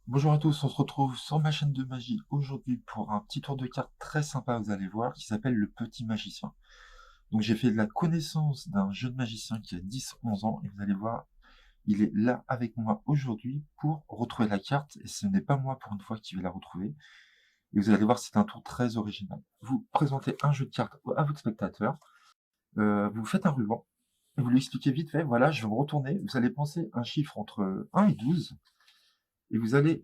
Bonjour à tous, on se retrouve sur ma chaîne de magie aujourd'hui pour un petit tour de cartes très sympa, vous allez voir, qui s'appelle le Petit Magicien. Donc j'ai fait de la connaissance d'un jeune magicien qui a 10-11 ans et vous allez voir, il est là avec moi aujourd'hui pour retrouver la carte et ce n'est pas moi pour une fois qui vais la retrouver. Et vous allez voir, c'est un tour très original. Vous présentez un jeu de cartes à votre spectateur, vous faites un ruban et vous lui expliquez vite fait, voilà, je vais me retourner, vous allez penser un chiffre entre 1 et 12 et vous allez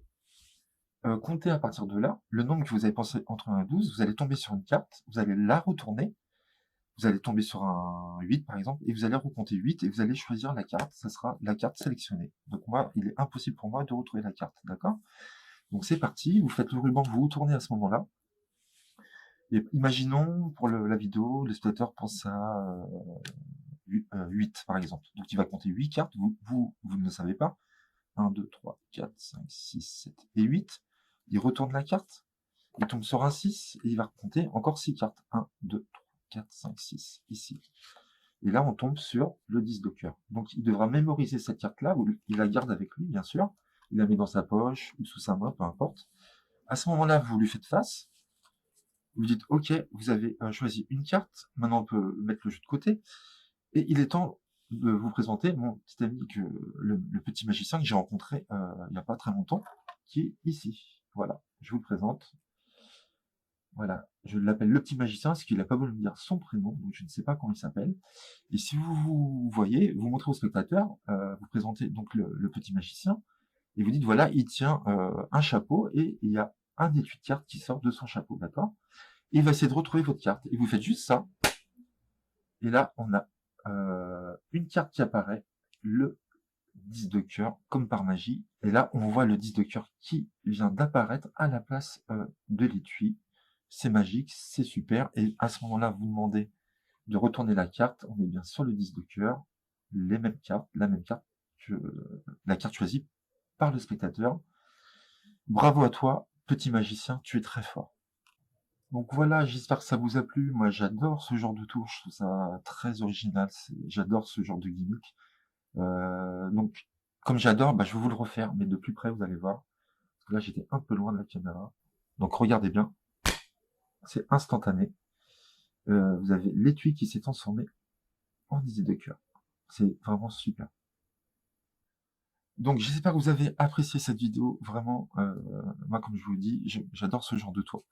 comptez à partir de là le nombre que vous avez pensé entre 1 et 12, vous allez tomber sur une carte, vous allez la retourner, vous allez tomber sur un 8 par exemple, et vous allez recompter 8 et vous allez choisir la carte, ça sera la carte sélectionnée. Donc moi, il est impossible pour moi de retrouver la carte, d'accord? Donc c'est parti, vous faites le ruban, vous vous tournez à ce moment-là, et imaginons pour la vidéo, le spectateur pense à 8 par exemple. Donc il va compter 8 cartes, vous ne le savez pas, 1, 2, 3, 4, 5, 6, 7 et 8, il retourne la carte, il tombe sur un 6 et il va compter encore 6 cartes. 1, 2, 3, 4, 5, 6, ici. Et là, on tombe sur le 10 de cœur. Donc, il devra mémoriser cette carte-là, il la garde avec lui, bien sûr. Il la met dans sa poche ou sous sa main, peu importe. À ce moment-là, vous lui faites face. Vous lui dites, OK, vous avez choisi une carte. Maintenant, on peut mettre le jeu de côté. Et il est temps de vous présenter mon petit ami, le petit magicien que j'ai rencontré il n'y a pas très longtemps, qui est ici. Voilà, je vous le présente. Voilà, je l'appelle le petit magicien parce qu'il n'a pas voulu me dire son prénom, donc je ne sais pas comment il s'appelle. Et si vous voyez, vous montrez au spectateur, vous présentez donc le petit magicien, et vous dites voilà, il tient un chapeau et il y a un étui de cartes qui sort de son chapeau, d'accord? Et il va essayer de retrouver votre carte. Et vous faites juste ça, et là on a une carte qui apparaît, le 10 de cœur, comme par magie. Et là, on voit le 10 de cœur qui vient d'apparaître à la place de l'étui. C'est magique, c'est super. Et à ce moment-là, vous demandez de retourner la carte. On est bien sur le 10 de cœur, les mêmes cartes, la même carte que la carte choisie par le spectateur. Bravo à toi, petit magicien, tu es très fort. Donc voilà, j'espère que ça vous a plu. Moi, j'adore ce genre de tour, je trouve ça très original. J'adore ce genre de gimmick. Donc, comme j'adore, bah, je vais vous le refaire, mais de plus près, vous allez voir. Parce que là, j'étais un peu loin de la caméra. Donc, regardez bien, c'est instantané. Vous avez l'étui qui s'est transformé en idée de cœur. C'est vraiment super. Donc, j'espère que vous avez apprécié cette vidéo. Vraiment, moi, comme je vous dis, j'adore ce genre de tour.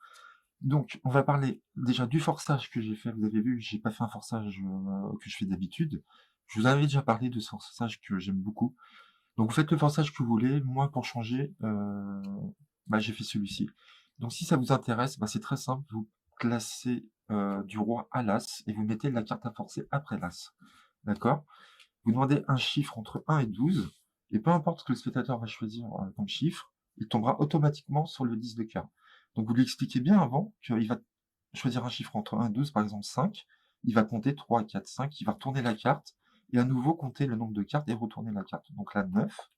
Donc, on va parler déjà du forçage que j'ai fait. Vous avez vu, j'ai pas fait un forçage que je fais d'habitude. Je vous avais déjà parlé de ce forçage que j'aime beaucoup. Donc vous faites le forçage que vous voulez. Moi, pour changer, bah, j'ai fait celui-ci. Donc si ça vous intéresse, bah, c'est très simple. Vous classez du roi à l'as et vous mettez la carte à forcer après l'as. D'accord? Vous demandez un chiffre entre 1 et 12 et peu importe ce que le spectateur va choisir comme chiffre, il tombera automatiquement sur le 10 de cœur. Donc vous lui expliquez bien avant qu'il va choisir un chiffre entre 1 et 12, par exemple 5. Il va compter 3, 4, 5. Il va retourner la carte et à nouveau compter le nombre de cartes et retourner la carte. Donc là, 9.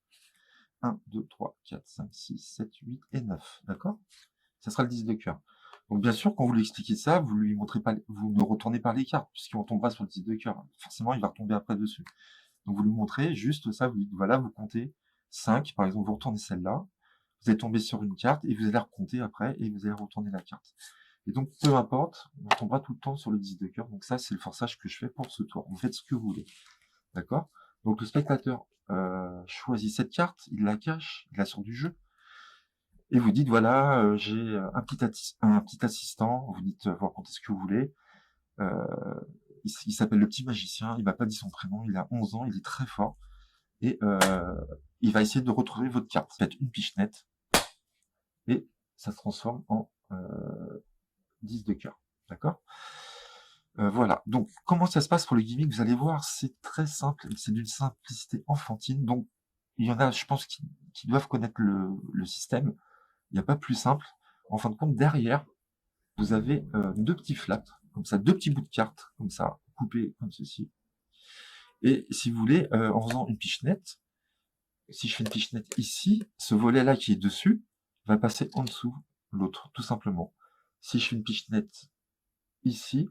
1, 2, 3, 4, 5, 6, 7, 8 et 9. D'accord? Ça sera le 10 de cœur. Donc bien sûr, quand vous lui expliquez ça, vous lui montrez pas, vous ne retournez pas les cartes, puisqu'on tombera sur le 10 de cœur. Forcément, il va retomber après dessus. Donc vous lui montrez juste ça, vous dites, voilà, vous comptez 5, par exemple, vous retournez celle-là, vous allez tomber sur une carte, et vous allez recompter après, et vous allez retourner la carte. Et donc, peu importe, on tombera tout le temps sur le 10 de cœur. Donc ça, c'est le forçage que je fais pour ce tour. Vous faites ce que vous voulez. D'accord? Donc le spectateur choisit cette carte, il la cache, il la sort du jeu, et vous dites voilà, j'ai un petit assistant, vous dites, vous racontez ce que vous voulez, euh, il s'appelle le petit magicien, il m'a pas dit son prénom, il a 11 ans, il est très fort, et il va essayer de retrouver votre carte. Faites une pichenette, et ça se transforme en 10 de cœur. D'accord? Voilà. Donc, comment ça se passe pour le gimmick? Vous allez voir, c'est très simple, c'est d'une simplicité enfantine. Donc, il y en a, je pense, qui doivent connaître le système. Il n'y a pas plus simple. En fin de compte, derrière, vous avez deux petits flaps, comme ça, deux petits bouts de cartes, comme ça, coupés comme ceci. Et si vous voulez, en faisant une pichenette, si je fais une pichenette ici, ce volet-là qui est dessus va passer en dessous l'autre, tout simplement. Si je fais une pichenette ici,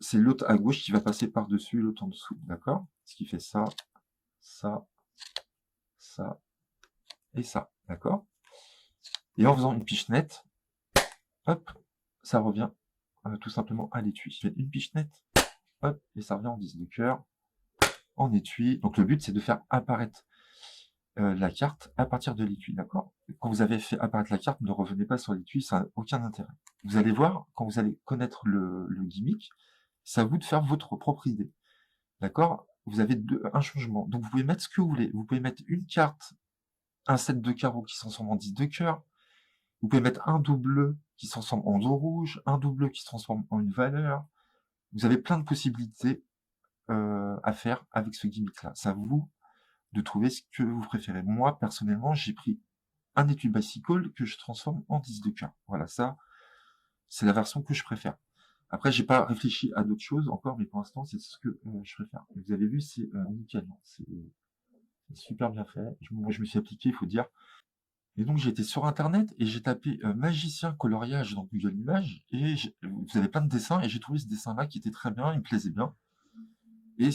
c'est l'autre à gauche qui va passer par-dessus l'autre en dessous, d'accord? Ce qui fait ça, ça, ça et ça, d'accord? Et en faisant une pichenette, hop, ça revient tout simplement à l'étui. Je fais une pichenette, hop, et ça revient en 10 de cœur, en étui. Donc le but, c'est de faire apparaître la carte à partir de l'étui, d'accord? Quand vous avez fait apparaître la carte, ne revenez pas sur l'étui, ça n'a aucun intérêt. Vous allez voir, quand vous allez connaître le gimmick, c'est à vous de faire votre propre idée, d'accord? Vous avez un changement. Donc vous pouvez mettre ce que vous voulez. Vous pouvez mettre une carte, un set de carreaux qui se transforme en 10 de cœur. Vous pouvez mettre un double qui se transforme en dos rouge, un double qui se transforme en une valeur. Vous avez plein de possibilités à faire avec ce gimmick-là. C'est à vous de trouver ce que vous préférez. Moi, personnellement, j'ai pris un étui bicycle que je transforme en 10 de cœur. Voilà, ça, c'est la version que je préfère. Après, j'ai pas réfléchi à d'autres choses encore, mais pour l'instant, c'est ce que je préfère. Et vous avez vu, c'est nickel. C'est super bien fait. Moi, je me suis appliqué, il faut dire. Et donc, j'étais sur Internet et j'ai tapé magicien coloriage dans Google Images et vous avez plein de dessins et j'ai trouvé ce dessin-là qui était très bien, il me plaisait bien. Et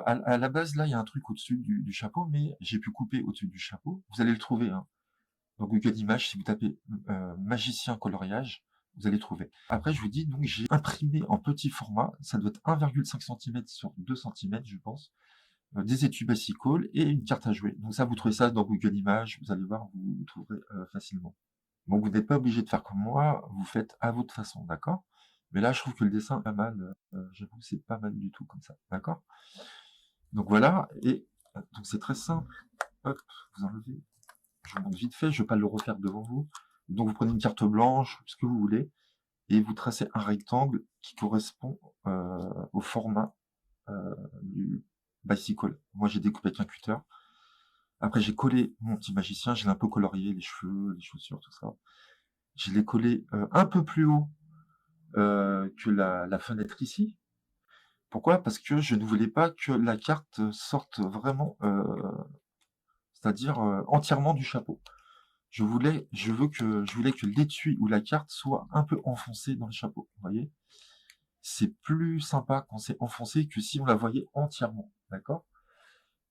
à la base, là, il y a un truc au-dessus du chapeau, mais j'ai pu couper au-dessus du chapeau. Vous allez le trouver, hein. Dans Google Images, si vous tapez magicien coloriage, vous allez trouver. Après, je vous dis, donc j'ai imprimé en petit format, ça doit être 1,5 cm sur 2 cm, je pense, des étuis bicycle et une carte à jouer. Donc ça, vous trouvez ça dans Google Images, vous allez voir, vous trouverez facilement. Donc vous n'êtes pas obligé de faire comme moi, vous faites à votre façon, d'accord? Mais là, je trouve que le dessin est pas mal, j'avoue, c'est pas mal du tout comme ça, d'accord? Donc voilà, et donc c'est très simple. Hop, vous enlevez. Je vous montre vite fait, je ne vais pas le refaire devant vous. Donc vous prenez une carte blanche, ce que vous voulez, et vous tracez un rectangle qui correspond au format du bicycle. Moi j'ai découpé avec un cutter. Après j'ai collé mon petit magicien, je l'ai un peu colorié, les cheveux, les chaussures, tout ça. Je l'ai collé un peu plus haut que la fenêtre ici. Pourquoi? Parce que je ne voulais pas que la carte sorte vraiment, c'est-à-dire entièrement du chapeau. Je voulais que l'étui ou la carte soit un peu enfoncée dans le chapeau, vous voyez? C'est plus sympa quand c'est enfoncé que si on la voyait entièrement, d'accord?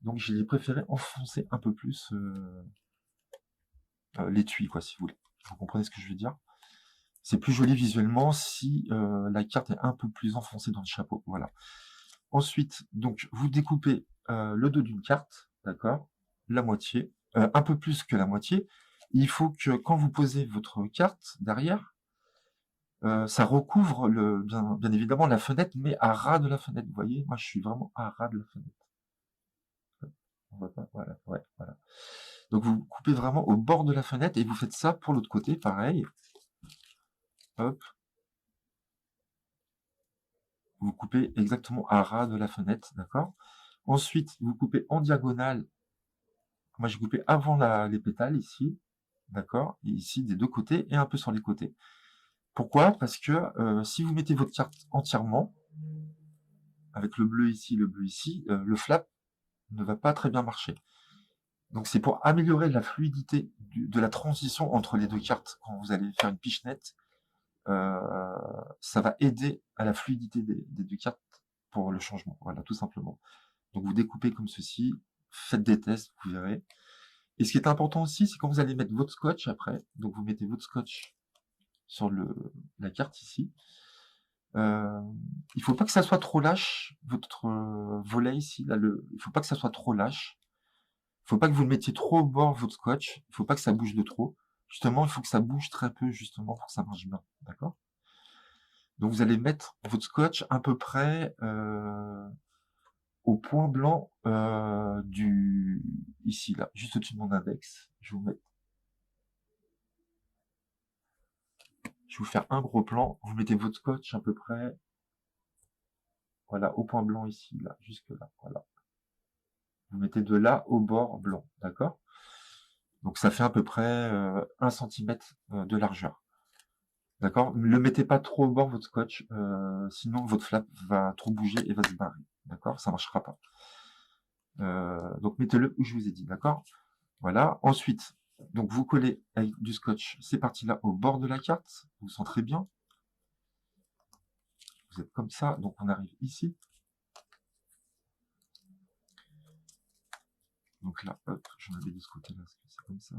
Donc j'ai préféré enfoncer un peu plus l'étui, quoi, si vous voulez. Vous comprenez ce que je veux dire? C'est plus joli visuellement si la carte est un peu plus enfoncée dans le chapeau, voilà. Ensuite, donc vous découpez le dos d'une carte, d'accord? La moitié, un peu plus que la moitié. Il faut que quand vous posez votre carte derrière, ça recouvre bien évidemment la fenêtre, mais à ras de la fenêtre. Vous voyez, moi je suis vraiment à ras de la fenêtre. On voit pas, voilà, ouais, voilà. Donc vous coupez vraiment au bord de la fenêtre et vous faites ça pour l'autre côté, pareil. Hop, vous coupez exactement à ras de la fenêtre, d'accord? Ensuite, vous coupez en diagonale. Moi j'ai coupé avant les pétales ici, d'accord? Et ici des deux côtés et un peu sur les côtés. Pourquoi? Parce que si vous mettez votre carte entièrement, avec le bleu ici, le flap ne va pas très bien marcher. Donc c'est pour améliorer la fluidité de la transition entre les deux cartes quand vous allez faire une pichenette. Ça va aider à la fluidité des deux cartes pour le changement. Voilà, tout simplement. Donc vous découpez comme ceci, faites des tests, vous verrez. Et ce qui est important aussi, c'est quand vous allez mettre votre scotch après, donc vous mettez votre scotch sur la carte ici. Il faut pas que ça soit trop lâche, votre volet ici. Là, il faut pas que ça soit trop lâche. Il faut pas que vous le mettiez trop au bord votre scotch. Il faut pas que ça bouge de trop. Justement, il faut que ça bouge très peu, justement, pour que ça marche bien. D'accord? Donc, vous allez mettre votre scotch à peu près au point blanc ici, là, juste au-dessus de mon index. Je vais vous faire un gros plan. Vous mettez votre scotch à peu près, voilà, au point blanc ici, là, jusque là, voilà. Vous mettez de là au bord blanc, d'accord? Donc ça fait à peu près 1 cm de largeur. D'accord? Ne le mettez pas trop au bord votre scotch, sinon votre flap va trop bouger et va se barrer. D'accord? Ça marchera pas. Donc mettez-le où je vous ai dit, d'accord? Voilà. Ensuite, donc vous collez avec du scotch ces parties-là au bord de la carte. Vous centrez bien. Vous êtes comme ça. Donc on arrive ici. Donc là, hop, j'en avais de ce côté-là, parce que c'est comme ça.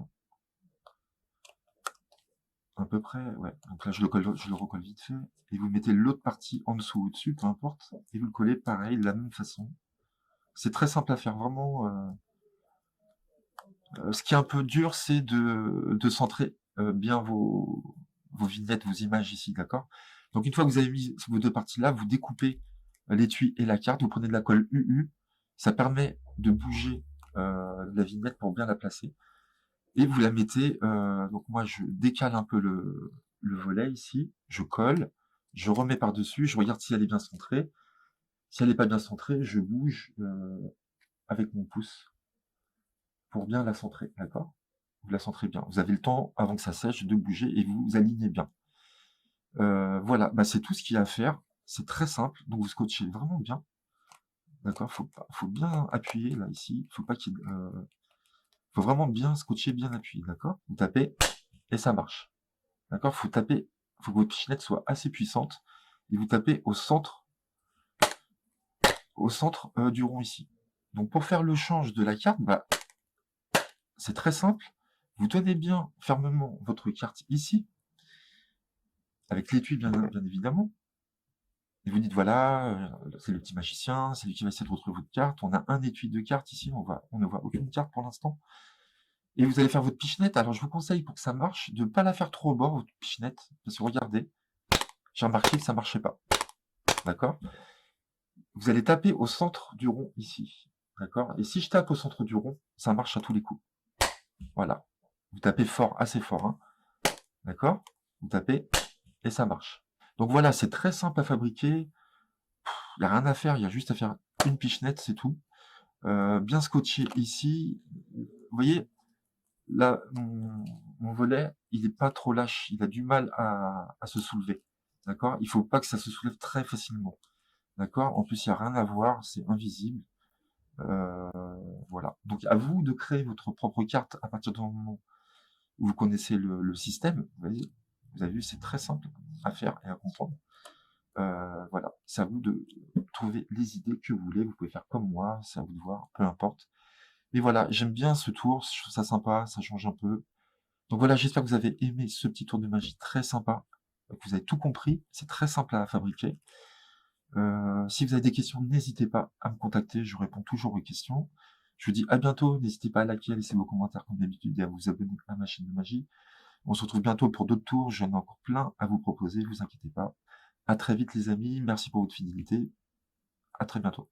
À peu près, ouais. Donc là, je le recolle vite fait. Et vous mettez l'autre partie en dessous ou au-dessus, peu importe. Et vous le collez pareil, de la même façon. C'est très simple à faire, vraiment. Ce qui est un peu dur, c'est de centrer bien vos vignettes, vos images ici, d'accord? Donc une fois que vous avez mis vos deux parties-là, vous découpez l'étui et la carte, vous prenez de la colle UU, ça permet de bouger la vignette pour bien la placer, et vous la mettez, donc moi je décale un peu le volet ici, je colle, je remets par-dessus, je regarde si elle est bien centrée, si elle n'est pas bien centrée, je bouge avec mon pouce pour bien la centrer, d'accord? Vous la centrez bien. Vous avez le temps, avant que ça sèche, de bouger et vous alignez bien. Voilà, bah, c'est tout ce qu'il y a à faire. C'est très simple, donc vous scotchez vraiment bien, d'accord? Faut bien appuyer là, ici, faut pas qu'il faut vraiment bien scotcher, bien appuyer, d'accord? Vous tapez et ça marche, d'accord? Faut que votre pichenette soit assez puissante et vous tapez au centre, du rond ici. Donc pour faire le change de la carte, bah, c'est très simple. Vous tenez bien fermement votre carte ici, avec l'étui bien évidemment, et vous dites voilà, c'est le petit magicien, c'est lui qui va essayer de retrouver votre carte. On a un étui de cartes ici, on ne voit aucune carte pour l'instant. Et vous allez faire votre pichenette. Alors je vous conseille, pour que ça marche, de ne pas la faire trop au bord, votre pichenette, parce que regardez, j'ai remarqué que ça marchait pas. D'accord? Vous allez taper au centre du rond ici. D'accord? Et si je tape au centre du rond, ça marche à tous les coups. Voilà. Vous tapez fort, assez fort, hein. D'accord? Vous tapez et ça marche. Donc voilà, c'est très simple à fabriquer. Il n'y a rien à faire, il y a juste à faire une pichenette, c'est tout. Bien scotché ici. Vous voyez, là, mon volet, il n'est pas trop lâche, il a du mal à se soulever. D'accord? Il faut pas que ça se soulève très facilement. D'accord? En plus, il n'y a rien à voir, c'est invisible. Euh, voilà. Donc à vous de créer votre propre carte à partir du moment où vous connaissez le système. Vous avez vu, c'est très simple à faire et à comprendre. Voilà, c'est à vous de trouver les idées que vous voulez. Vous pouvez faire comme moi, c'est à vous de voir, peu importe. Mais voilà, j'aime bien ce tour, je trouve ça sympa, ça change un peu. Donc voilà, j'espère que vous avez aimé ce petit tour de magie très sympa, que vous avez tout compris. C'est très simple à fabriquer. Si vous avez des questions, n'hésitez pas à me contacter, je réponds toujours aux questions. Je vous dis à bientôt, n'hésitez pas à liker, à laisser vos commentaires comme d'habitude et à vous abonner à ma chaîne de magie. On se retrouve bientôt pour d'autres tours, j'en ai encore plein à vous proposer, vous inquiétez pas. À très vite les amis, merci pour votre fidélité, à très bientôt.